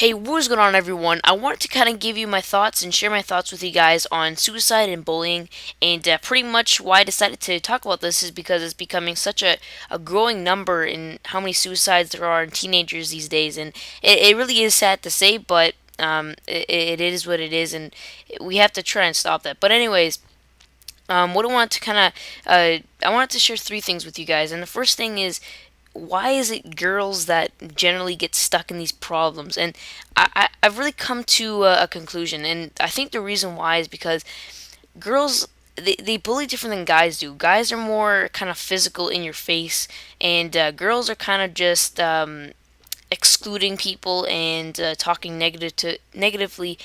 Hey, what's going on, everyone? I wanted to kind of give you my thoughts and share my thoughts with you guys on suicide and bullying. And pretty much why I decided to talk about this is because it's becoming such a growing number in how many suicides there are in teenagers these days. And it really is sad to say, but it is what it is. And we have to try and stop that. But, anyways, what I wanted to I wanted to share three things with you guys. And the first thing is, why is it girls that generally get stuck in these problems? And I've really come to a conclusion, and I think the reason why is because girls, they bully different than guys do. Guys are more kind of physical in your face, and girls are kind of just excluding people and talking negatively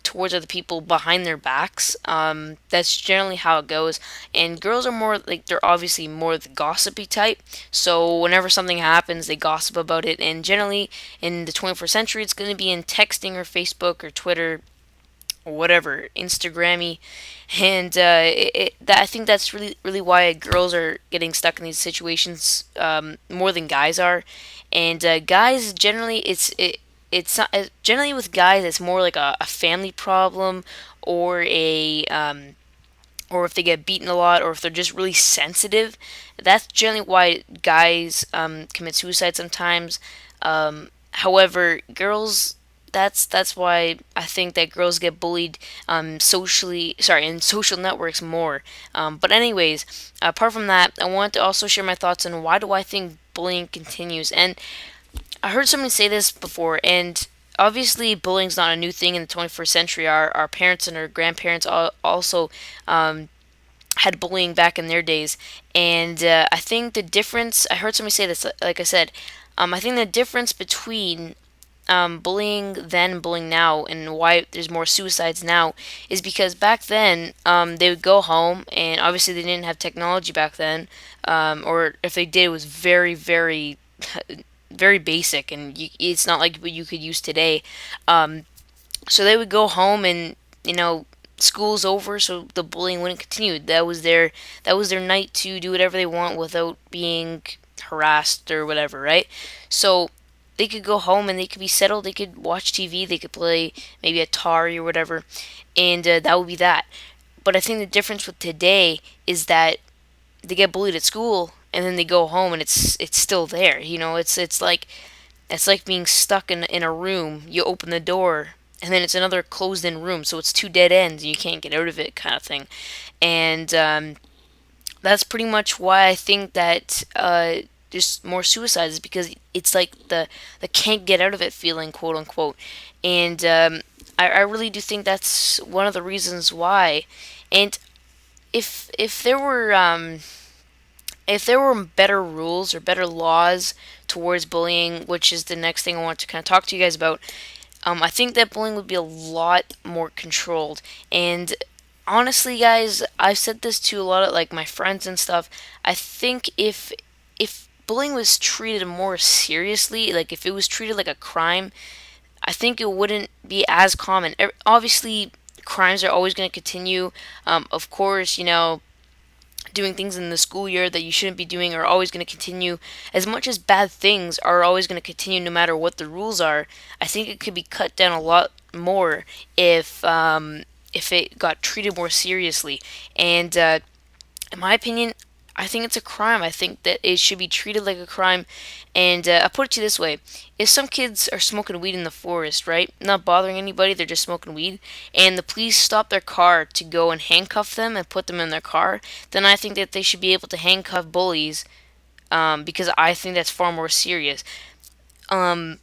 towards other people behind their backs. That's generally how it goes. And girls are more like, they're obviously more the gossipy type. So whenever something happens, they gossip about it. And generally, in the 21st century, it's going to be in texting or Facebook or Twitter or whatever, Instagrammy, and I think that's really why girls are getting stuck in these situations more than guys are, and guys generally it's not, generally with guys it's more like a family problem or a or if they get beaten a lot, or if they're just really sensitive. That's generally why guys commit suicide sometimes. However, girls, that's why I think that girls get bullied in social networks more. But anyways, apart from that, I want to also share my thoughts on why do I think bullying continues. And I heard somebody say this before, and obviously bullying's not a new thing in the 21st century. Our parents and our grandparents also had bullying back in their days, and I think the difference. I heard somebody say this. Like I said, I think the difference between bullying then and bullying now, and why there's more suicides now, is because back then they would go home, and obviously they didn't have technology back then, or if they did, it was very very basic, and it's not like what you could use today. So they would go home, and school's over, so the bullying wouldn't continue. That was their night to do whatever they want without being harassed or whatever, right? So they could go home and they could be settled. They could watch TV. They could play maybe Atari or whatever, and that would be that. But I think the difference with today is that they get bullied at school, and then they go home, and it's still there. It's like being stuck in a room. You open the door, and then it's another closed-in room, so it's two dead ends, and you can't get out of it, kind of thing. And that's pretty much why I think that there's more suicides, is because it's like the can't get out of it feeling, quote unquote. And I really do think that's one of the reasons why. And if there were better rules or better laws towards bullying, which is the next thing I want to kind of talk to you guys about, I think that bullying would be a lot more controlled. And honestly, guys, I've said this to a lot of like my friends and stuff. I think if bullying was treated more seriously, like if it was treated like a crime, I think it wouldn't be as common. Obviously, crimes are always going to continue. Of course, doing things in the school year that you shouldn't be doing are always going to continue. As much as bad things are always going to continue no matter what the rules are, I think it could be cut down a lot more if it got treated more seriously. And in my opinion, I think it's a crime. I think that it should be treated like a crime. And I'll put it to you this way. If some kids are smoking weed in the forest, right? Not bothering anybody, they're just smoking weed, and the police stop their car to go and handcuff them and put them in their car, then I think that they should be able to handcuff bullies, because I think that's far more serious. Um,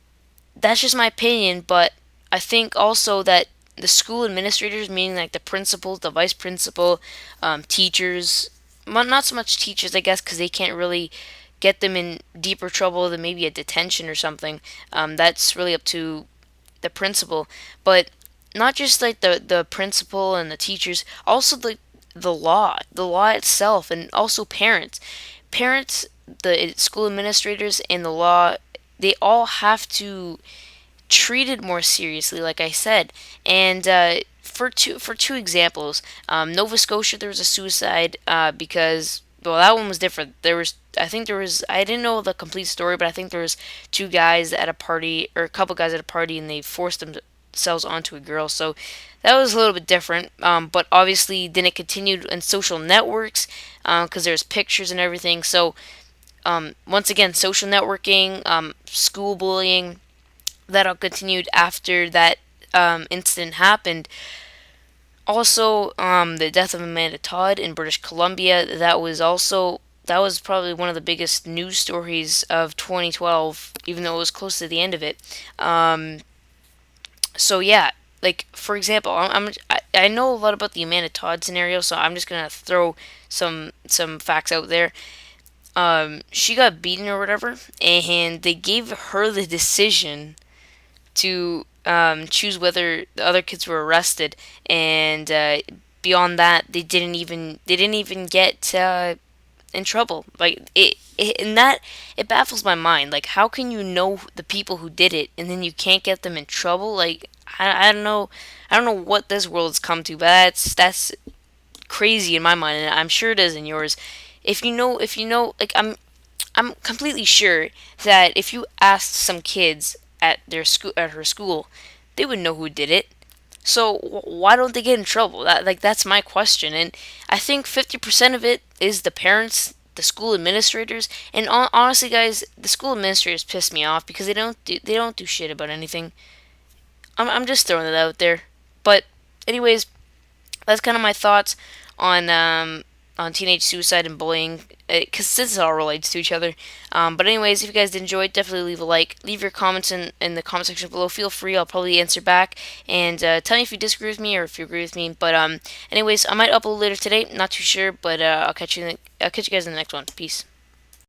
that's just my opinion, but I think also that the school administrators, meaning like the principals, the vice principal, teachers, well, not so much teachers, I guess, because they can't really get them in deeper trouble than maybe a detention or something. That's really up to the principal, but not just like the principal and the teachers, also the law itself, and also parents, the school administrators, and the law. They all have to treated more seriously, like I said. And for two examples, Nova Scotia, there was a suicide because well, that one was different. I think there was, I didn't know the complete story, but I think there was two guys at a party, or a couple guys at a party, and they forced themselves onto a girl. So that was a little bit different. But obviously, then it continued in social networks, because there's pictures and everything. So once again, social networking, school bullying, that all continued after that incident happened. Also, the death of Amanda Todd in British Columbia. That was probably one of the biggest news stories of 2012, even though it was close to the end of it. Um, so yeah, like for example, I know a lot about the Amanda Todd scenario, so I'm just gonna throw some facts out there. She got beaten or whatever, and they gave her the decision to choose whether the other kids were arrested, and beyond that, they didn't even get in trouble. Like and that it baffles my mind. Like, how can you know the people who did it, and then you can't get them in trouble? Like, I don't know. I don't know what this world's come to, but that's crazy in my mind, and I'm sure it is in yours. If you know, like I'm completely sure that if you asked some kids at her school, they would know who did it. So why don't they get in trouble? That's my question, and I think 50% of it is the parents, the school administrators, and honestly, guys, the school administrators piss me off because they don't do shit about anything. I'm just throwing it out there, but anyways, that's kind of my thoughts on teenage suicide and bullying, because this all relates to each other. But anyways, if you guys did enjoy it, definitely leave a like, leave your comments in the comment section below. Feel free, I'll probably answer back, and tell me if you disagree with me or if you agree with me. But anyways, I might upload later today, not too sure, but I'll catch you guys in the next one. Peace.